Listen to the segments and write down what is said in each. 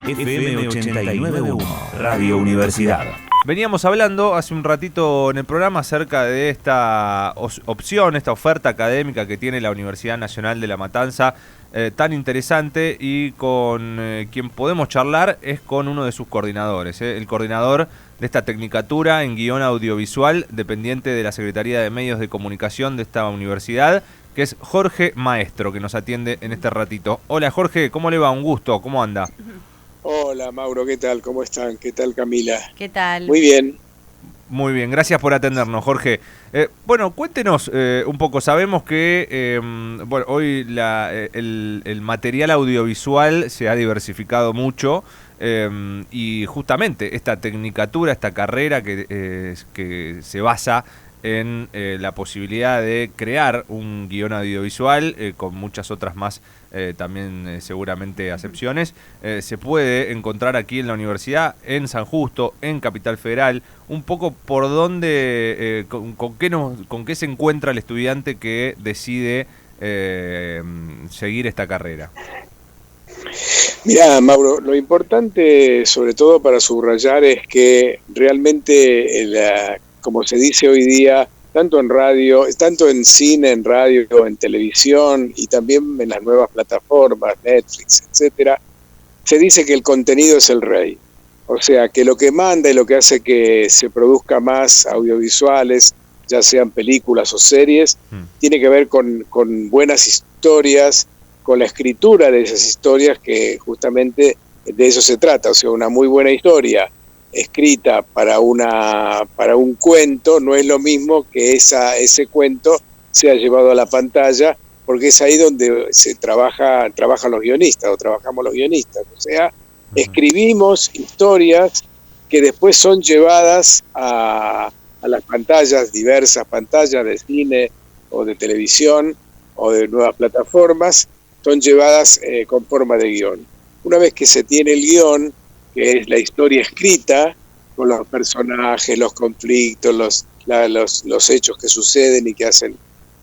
FM 89.1, Radio Universidad. Veníamos hablando hace un ratito en el programa acerca de esta opción, esta oferta académica que tiene la Universidad Nacional de La Matanza, tan interesante, y con quien podemos charlar es con uno de sus coordinadores, el coordinador de esta tecnicatura en guión audiovisual, dependiente de la Secretaría de Medios de Comunicación de esta universidad, que es Jorge Maestro, que nos atiende en este ratito. Hola Jorge, ¿cómo le va? Un gusto, ¿cómo anda? Hola Mauro, ¿qué tal? ¿Cómo están? ¿Qué tal Camila? ¿Qué tal? Muy bien. Muy bien, gracias por atendernos, Jorge. Bueno, cuéntenos un poco. Sabemos que hoy el material audiovisual se ha diversificado mucho y justamente esta tecnicatura, esta carrera que se basa en la posibilidad de crear un guión audiovisual con muchas otras más también seguramente acepciones, se puede encontrar aquí en la universidad, en San Justo, en Capital Federal. Un poco por dónde, con qué se encuentra el estudiante que decide seguir esta carrera. Mirá, Mauro, lo importante, sobre todo para subrayar, es que realmente, como se dice hoy día, tanto en radio, tanto en cine, en radio, en televisión y también en las nuevas plataformas, Netflix, etcétera, se dice que el contenido es el rey. O sea, que lo que manda y lo que hace que se produzca más audiovisuales, ya sean películas o series, tiene que ver con buenas historias, con la escritura de esas historias, que justamente de eso se trata. O sea, una muy buena historia escrita para un cuento no es lo mismo que ese cuento sea llevado a la pantalla, porque es ahí donde se trabajan los guionistas, o trabajamos los guionistas. O sea, escribimos historias que después son llevadas a las pantallas, diversas pantallas de cine o de televisión o de nuevas plataformas, son llevadas con forma de guión. Una vez que se tiene el guión, que es la historia escrita, con los personajes, los conflictos, los hechos que suceden y que hacen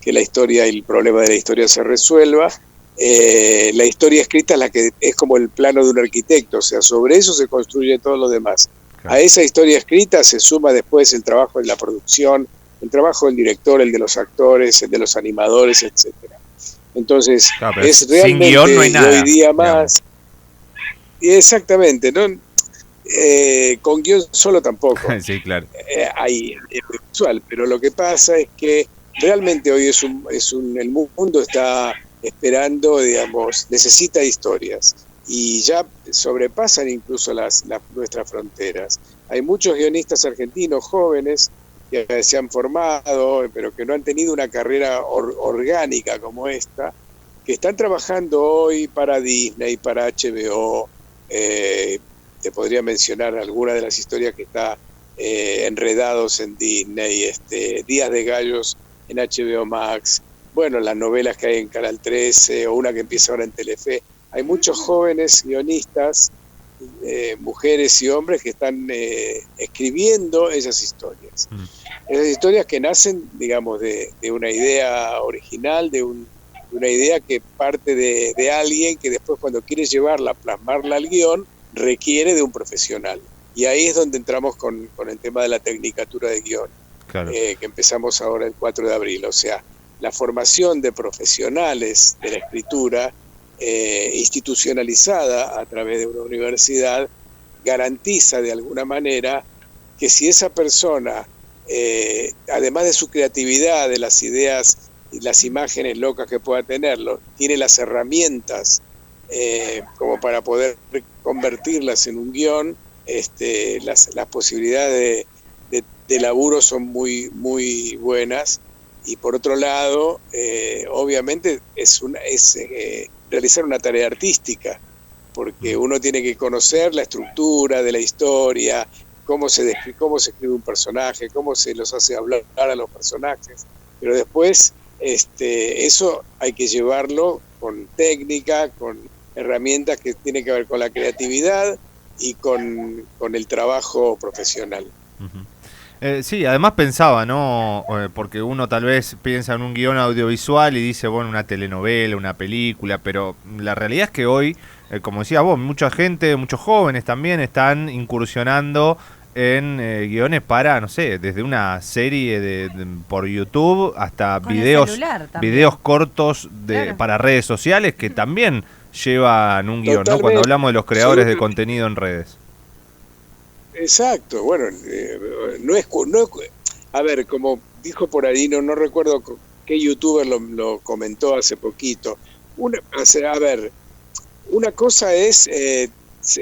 que la historia y el problema de la historia se resuelva, la historia escrita es la que es como el plano de un arquitecto, o sea, sobre eso se construye todo lo demás. Claro. A esa historia escrita se suma después el trabajo de la producción, el trabajo del director, el de los actores, el de los animadores, etcétera. Entonces, claro, es realmente sin guión no hay nada, hoy día más... Exactamente, ¿no? Con guión solo tampoco. Sí, claro. Hay visual, pero lo que pasa es que realmente hoy el mundo está esperando, digamos, necesita historias y ya sobrepasan incluso nuestras fronteras. Hay muchos guionistas argentinos jóvenes que se han formado, pero que no han tenido una carrera orgánica como esta, que están trabajando hoy para Disney, para HBO. Te podría mencionar algunas de las historias que está Enredados en Disney, Días de Gallos en HBO Max, bueno, las novelas que hay en Canal 13 o una que empieza ahora en Telefe. Hay muchos jóvenes guionistas, mujeres y hombres que están escribiendo esas historias. Esas historias que nacen, digamos, de una idea original, de una idea que parte de alguien que después, cuando quiere llevarla, plasmarla al guión, requiere de un profesional. Y ahí es donde entramos con el tema de la tecnicatura de guión, claro. Que empezamos ahora el 4 de abril. O sea, la formación de profesionales de la escritura institucionalizada a través de una universidad garantiza de alguna manera que si esa persona, además de su creatividad, de las ideas y las imágenes locas que pueda tenerlo, tiene las herramientas como para poder convertirlas en un guión, las posibilidades de laburo son muy, muy buenas. Y por otro lado, obviamente es realizar una tarea artística, porque uno tiene que conocer la estructura de la historia, cómo se escribe un personaje, cómo se los hace hablar a los personajes, pero después eso hay que llevarlo con técnica, con herramientas que tienen que ver con la creatividad y con el trabajo profesional. Sí, además pensaba, ¿no? Porque uno tal vez piensa en un guión audiovisual y dice, bueno, una telenovela, una película, pero la realidad es que hoy, como decía vos, mucha gente, muchos jóvenes también están incursionando en guiones para, no sé, desde una serie por YouTube hasta Con el celular también. videos cortos Claro. para redes sociales que también llevan un guión, ¿no? Cuando Totalmente, hablamos de los creadores de absolutamente. contenido en redes. Exacto, bueno, a ver, como dijo por ahí, no recuerdo qué youtuber lo comentó hace poquito. A ver, una cosa es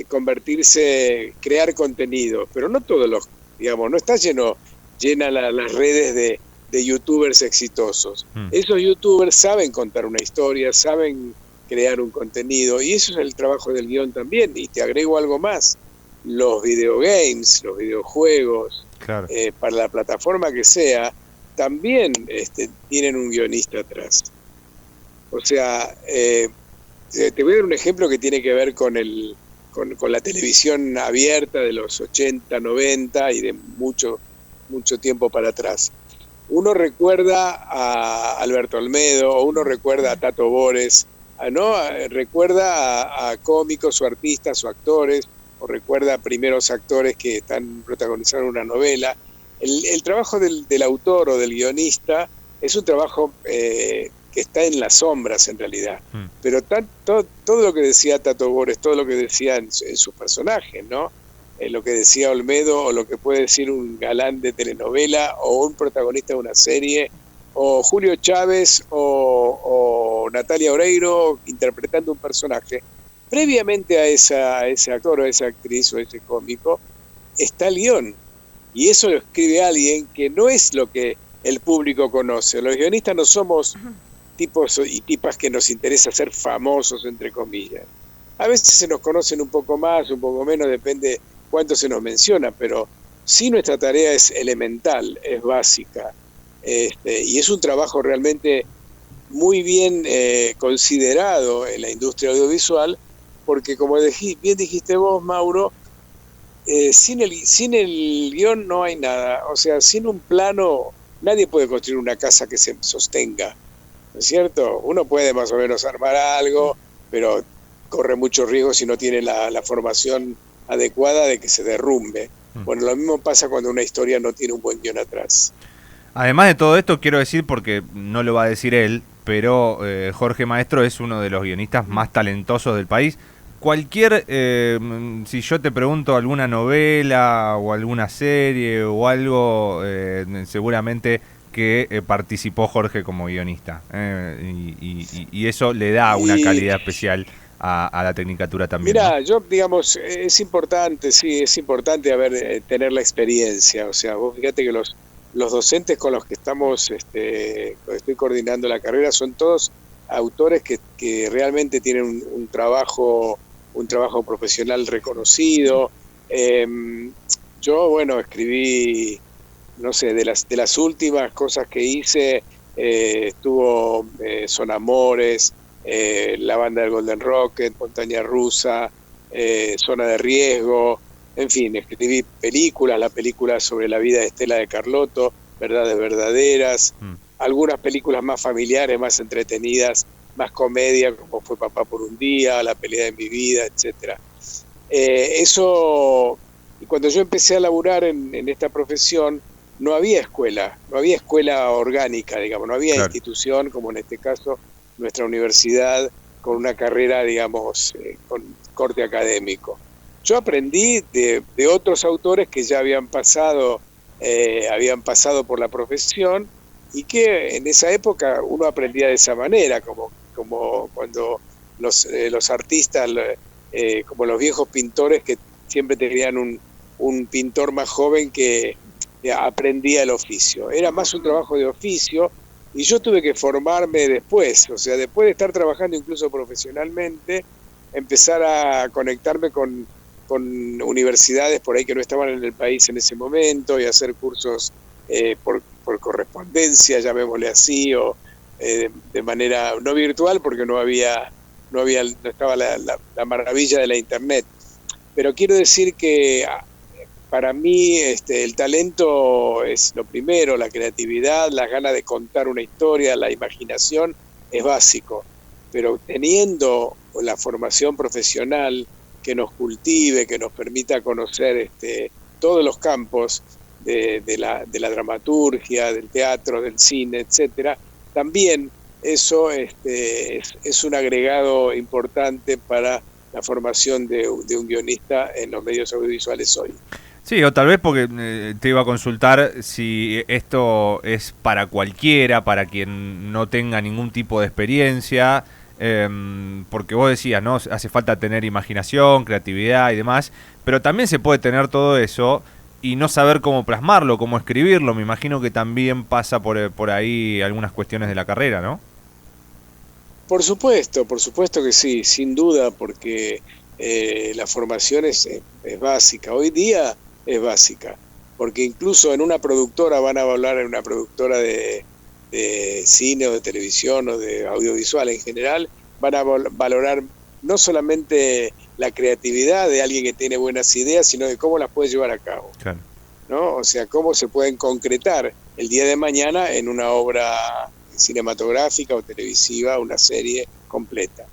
convertirse, crear contenido, pero no todos los, digamos, no está llena las redes de youtubers exitosos. Esos youtubers saben contar una historia, saben crear un contenido, y eso es el trabajo del guión también. Y te agrego algo más: los videogames, los videojuegos, Claro. para la plataforma que sea, también tienen un guionista atrás. O sea, te voy a dar un ejemplo que tiene que ver con la televisión abierta de los 80, 90 y de mucho tiempo para atrás. Uno recuerda a Alberto Olmedo, o uno recuerda a Tato Bores, ¿no? Recuerda a cómicos o artistas o actores, o recuerda a primeros actores que están protagonizando una novela. El trabajo del autor o del guionista es un trabajo que está en las sombras en realidad. Pero todo lo que decía Tato Bores, todo lo que decía en sus personajes, ¿no? Lo que decía Olmedo, o lo que puede decir un galán de telenovela, o un protagonista de una serie, o Julio Chávez, o Natalia Oreiro interpretando un personaje. Previamente a ese actor o a esa actriz o a ese cómico está el guión, y eso lo escribe alguien que no es lo que el público conoce. Los guionistas no somos tipos y tipas que nos interesa ser famosos, entre comillas. A veces se nos conocen un poco más, un poco menos, depende cuánto se nos menciona, pero sí, nuestra tarea es elemental, es básica, y es un trabajo realmente muy bien considerado en la industria audiovisual, porque como bien dijiste vos, Mauro, sin el guión no hay nada. O sea, sin un plano nadie puede construir una casa que se sostenga, ¿no es cierto? Uno puede más o menos armar algo, pero corre mucho riesgo si no tiene la formación adecuada de que se derrumbe. Bueno, lo mismo pasa cuando una historia no tiene un buen guión atrás. Además de todo esto, quiero decir, porque no lo va a decir él, pero Jorge Maestro es uno de los guionistas más talentosos del país. Si yo te pregunto alguna novela o alguna serie o algo, seguramente que participó Jorge como guionista. Y eso le da una calidad especial a la tecnicatura también. Mirá, ¿no? yo, digamos, es importante tener la experiencia. O sea, vos fíjate que los docentes con los que estoy coordinando la carrera son todos autores que realmente tienen un trabajo profesional reconocido. Yo, bueno, escribí, no sé, de las últimas cosas que hice, estuvo Son Amores, La Banda del Golden Rocket, Montaña Rusa, Zona de Riesgo, en fin, escribí películas, la película sobre la vida de Estela de Carlotto, Verdades Verdaderas, algunas películas más familiares, más entretenidas, más comedia, como fue Papá por un día, La pelea de mi vida, etcétera. Eso, y cuando yo empecé a laburar en esta profesión, no había escuela orgánica, digamos, no había institución, como en este caso nuestra universidad, con una carrera, digamos, con corte académico. Yo aprendí de otros autores que ya habían pasado por la profesión, y que en esa época uno aprendía de esa manera, como cuando los artistas, como los viejos pintores, que siempre tenían un pintor más joven que aprendía el oficio. Era más un trabajo de oficio, y yo tuve que formarme después, o sea, después de estar trabajando incluso profesionalmente, empezar a conectarme con universidades por ahí que no estaban en el país en ese momento, y hacer cursos por correspondencia, llamémosle así, o de manera no virtual, porque no estaba la maravilla de la internet. Pero quiero decir que para mí el talento es lo primero, la creatividad, las ganas de contar una historia, la imaginación es básico, pero teniendo la formación profesional que nos cultive, que nos permita conocer todos los campos de la dramaturgia, del teatro, del cine, etcétera, también eso es un agregado importante para la formación de un guionista en los medios audiovisuales hoy. Sí, o tal vez porque te iba a consultar si esto es para cualquiera, para quien no tenga ningún tipo de experiencia, porque vos decías, ¿no? Hace falta tener imaginación, creatividad y demás, pero también se puede tener todo eso y no saber cómo plasmarlo, cómo escribirlo. Me imagino que también pasa por ahí algunas cuestiones de la carrera, ¿no? Por supuesto que sí, sin duda, porque la formación es básica. Hoy día es básica, porque incluso en una productora, van a hablar en una productora de cine o de televisión o de audiovisual en general, van a valorar no solamente la creatividad de alguien que tiene buenas ideas, sino de cómo las puede llevar a cabo. Claro. ¿No? O sea, cómo se pueden concretar el día de mañana en una obra cinematográfica o televisiva, una serie completa.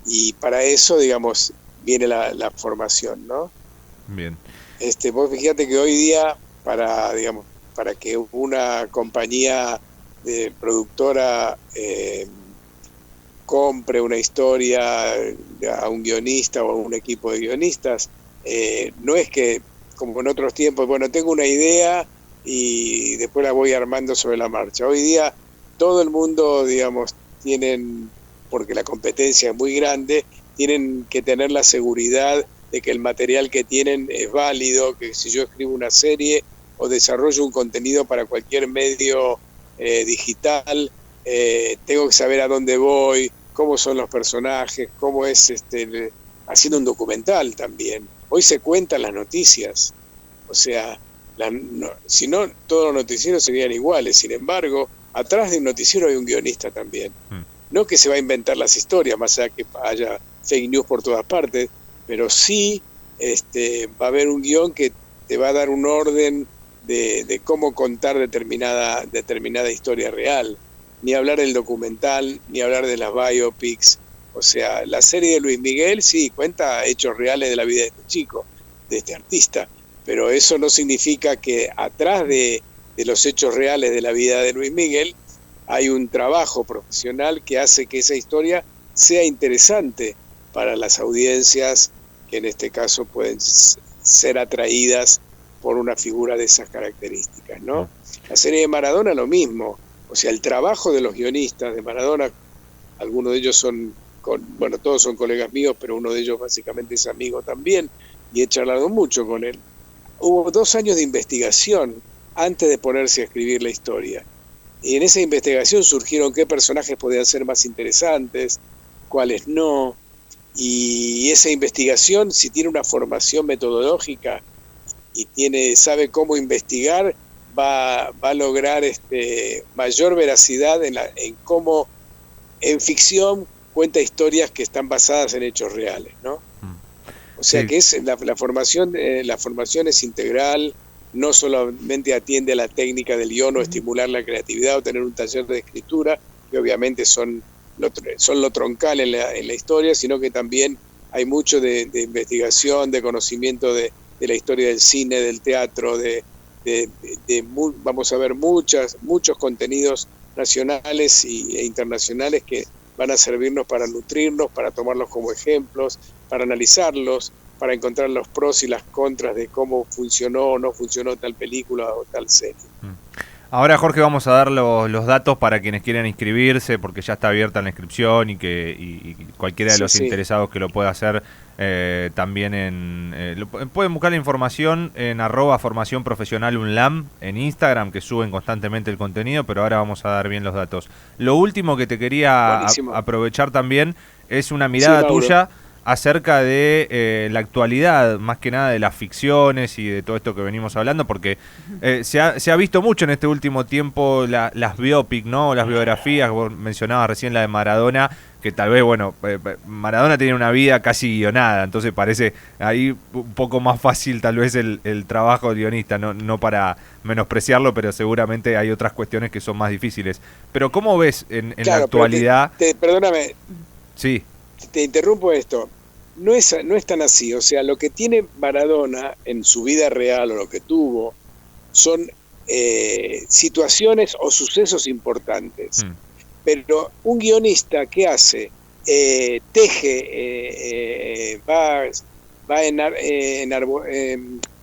Y para eso, digamos, viene la formación, ¿no? Bien. Vos fíjate que hoy día, para que una compañía de productora compre una historia a un guionista o a un equipo de guionistas, no es que, como en otros tiempos, bueno, tengo una idea y después la voy armando sobre la marcha. Hoy día todo el mundo, digamos, porque la competencia es muy grande, tienen que tener la seguridad de que el material que tienen es válido, que si yo escribo una serie o desarrollo un contenido para cualquier medio digital, tengo que saber a dónde voy, cómo son los personajes, cómo es haciendo un documental también. Hoy se cuentan las noticias, o sea, si no, todos los noticieros serían iguales. Sin embargo, atrás de un noticiero hay un guionista también. No que se va a inventar las historias, más allá que haya fake news por todas partes, pero sí va a haber un guión que te va a dar un orden de cómo contar determinada historia real. Ni hablar del documental, ni hablar de las biopics. O sea, la serie de Luis Miguel sí cuenta hechos reales de la vida de este chico, de este artista, pero eso no significa que atrás de los hechos reales de la vida de Luis Miguel hay un trabajo profesional que hace que esa historia sea interesante para las audiencias, que en este caso pueden ser atraídas por una figura de esas características, ¿no? La serie de Maradona lo mismo, o sea, el trabajo de los guionistas de Maradona, algunos de ellos todos son colegas míos, pero uno de ellos básicamente es amigo también, y he charlado mucho con él. Hubo 2 años de investigación antes de ponerse a escribir la historia. Y en esa investigación surgieron qué personajes podían ser más interesantes, cuáles no. Y esa investigación, si tiene una formación metodológica y sabe cómo investigar, va a lograr mayor veracidad en cómo en ficción cuenta historias que están basadas en hechos reales, ¿no? O sea, sí, que la formación es integral, no solamente atiende a la técnica del guión o estimular la creatividad o tener un taller de escritura, que obviamente son lo troncal en la historia, sino que también hay mucho de investigación, de conocimiento de la historia del cine, del teatro, vamos a ver muchos contenidos nacionales e internacionales que van a servirnos para nutrirnos, para tomarlos como ejemplos, para analizarlos, para encontrar los pros y las contras de cómo funcionó o no funcionó tal película o tal serie. Ahora, Jorge, vamos a dar los datos para quienes quieran inscribirse, porque ya está abierta la inscripción y cualquiera de los interesados que lo pueda hacer también pueden buscar la información en @formacionprofesionalunlam en Instagram, que suben constantemente el contenido, pero ahora vamos a dar bien los datos. Lo último que te quería aprovechar también es una mirada tuya acerca de la actualidad, más que nada de las ficciones y de todo esto que venimos hablando, porque se ha visto mucho en este último tiempo las biopic, ¿no? Las biografías, vos mencionabas recién la de Maradona, que tal vez, bueno, Maradona tiene una vida casi guionada, entonces parece ahí un poco más fácil tal vez el trabajo de guionista, no para menospreciarlo, pero seguramente hay otras cuestiones que son más difíciles. Pero ¿cómo ves en la actualidad? Perdóname, Sí. te interrumpo esto. No es tan así, o sea, lo que tiene Maradona en su vida real o lo que tuvo son situaciones o sucesos importantes. Pero un guionista, ¿qué hace? Teje,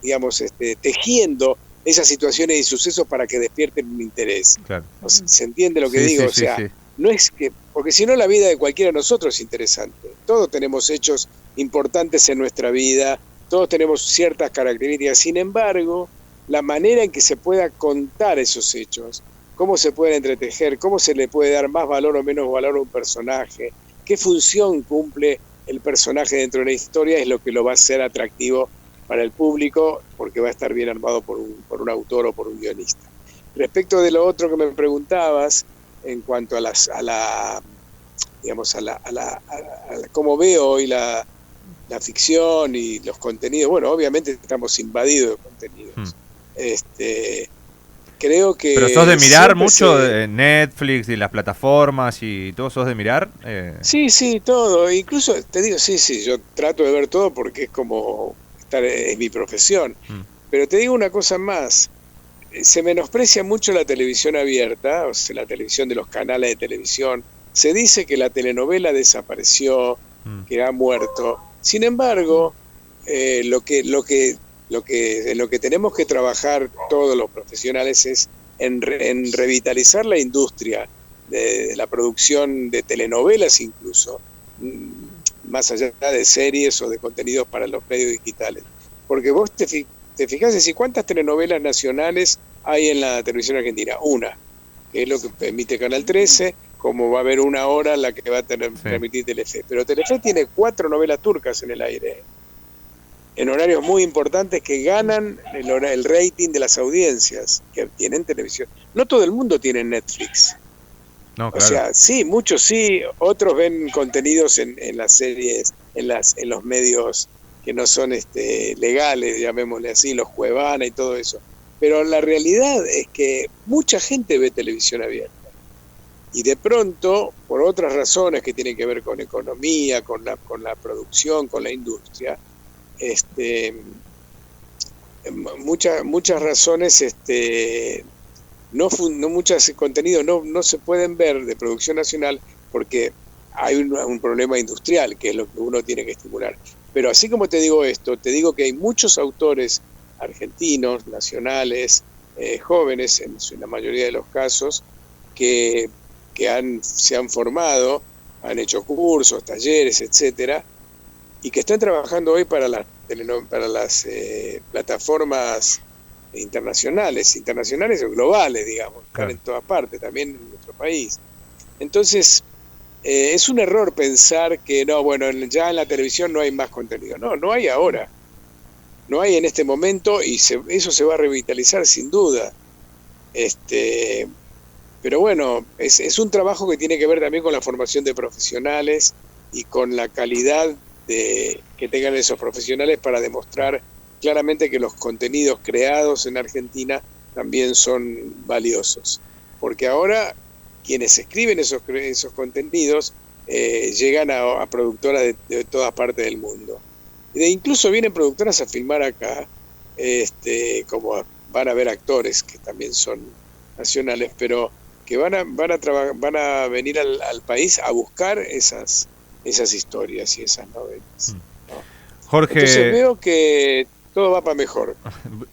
digamos, tejiendo esas situaciones y sucesos para que despierten un interés. Claro. O sea, ¿se entiende lo que digo? Sí, o sea, sí. no es que, porque si no la vida de cualquiera de nosotros es interesante. Todos tenemos hechos importantes en nuestra vida, todos tenemos ciertas características. Sin embargo, la manera en que se pueda contar esos hechos, cómo se puede entretejer, cómo se le puede dar más valor o menos valor a un personaje, qué función cumple el personaje dentro de la historia, es lo que lo va a hacer atractivo para el público, porque va a estar bien armado por un autor o por un guionista. Respecto de lo otro que me preguntabas, en cuanto a cómo veo hoy la ficción y los contenidos, bueno, obviamente estamos invadidos de contenidos. Creo que... ¿Pero sos de mirar mucho Netflix y las plataformas y todo? ¿Sos de mirar? Sí, todo. Incluso, te digo, sí, yo trato de ver todo porque es como es mi profesión. Pero te digo una cosa más. Se menosprecia mucho la televisión abierta, o sea, la televisión de los canales de televisión. Se dice que la telenovela desapareció, que ha muerto. Sin embargo, en lo que tenemos que trabajar todos los profesionales es en revitalizar la industria de la producción de telenovelas, incluso, más allá de series o de contenidos para los medios digitales. Porque vos te fijás en cuántas telenovelas nacionales hay en la televisión argentina. Una, que es lo que permite Canal 13, como va a haber una hora la que va a permitir Telefe. Pero Telefe tiene 4 novelas turcas en el aire, en horarios muy importantes que ganan el rating de las audiencias que tienen televisión. No todo el mundo tiene Netflix. No, claro. O sea, sí, muchos sí, otros ven contenidos en las series, en los medios que no son legales, llamémosle así, los Cuevana y todo eso. Pero la realidad es que mucha gente ve televisión abierta. Y de pronto, por otras razones que tienen que ver con economía, con la producción, con la industria, muchas razones, muchos contenidos no se pueden ver de producción nacional porque hay un problema industrial, que es lo que uno tiene que estimular. Pero así como te digo esto, te digo que hay muchos autores argentinos, nacionales, jóvenes, en la mayoría de los casos, que se han formado, han hecho cursos, talleres, etcétera, y que están trabajando hoy para las plataformas internacionales o globales, digamos, están en todas partes, también en nuestro país. Entonces, es un error pensar que ya en la televisión no hay más contenido. No hay ahora. No hay en este momento y eso se va a revitalizar sin duda. Pero bueno, es un trabajo que tiene que ver también con la formación de profesionales y con la calidad que tengan esos profesionales para demostrar claramente que los contenidos creados en Argentina también son valiosos. Porque ahora quienes escriben esos contenidos llegan a productoras de todas partes del mundo. Incluso vienen productoras a filmar acá, como van a ver actores que también son nacionales, pero que van a venir al país a buscar esas historias y esas novelas, ¿no? Jorge, entonces veo que todo va para mejor.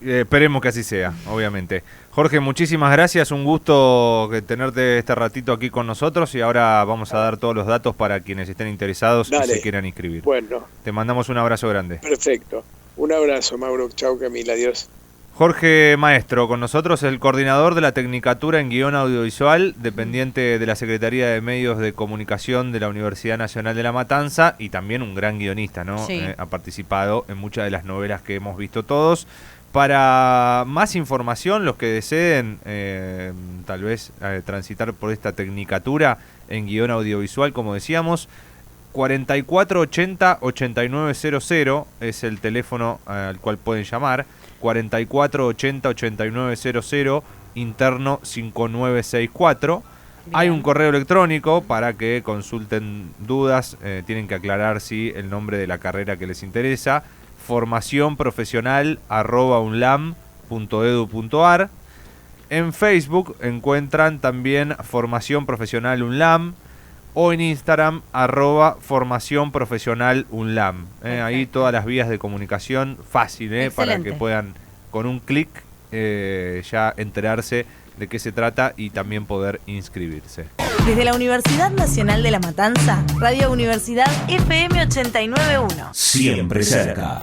Esperemos que así sea, obviamente. Jorge, muchísimas gracias, un gusto tenerte este ratito aquí con nosotros y ahora vamos a dar todos los datos para quienes estén interesados y se quieran inscribir. Bueno. Te mandamos un abrazo grande. Perfecto. Un abrazo, Mauro. Chau, Camila. Adiós. Jorge Maestro, con nosotros el coordinador de la Tecnicatura en Guión Audiovisual, dependiente de la Secretaría de Medios de Comunicación de la Universidad Nacional de La Matanza y también un gran guionista, ¿no? Sí. Ha participado en muchas de las novelas que hemos visto todos. Para más información, los que deseen tal vez transitar por esta tecnicatura en guión audiovisual, como decíamos, 4480-8900 es el teléfono al cual pueden llamar, 4480-8900, interno 5964. Bien. Hay un correo electrónico para que consulten dudas, tienen que aclarar el nombre de la carrera que les interesa, formacionprofesional@unlam.edu.ar. En Facebook encuentran también Formación Profesional UNLAM, o en Instagram @formacionprofesionalunlam. Ahí todas las vías de comunicación fácil, para que puedan con un clic ya enterarse de qué se trata y también poder inscribirse. Desde la Universidad Nacional de La Matanza, Radio Universidad FM 89.1. Siempre cerca.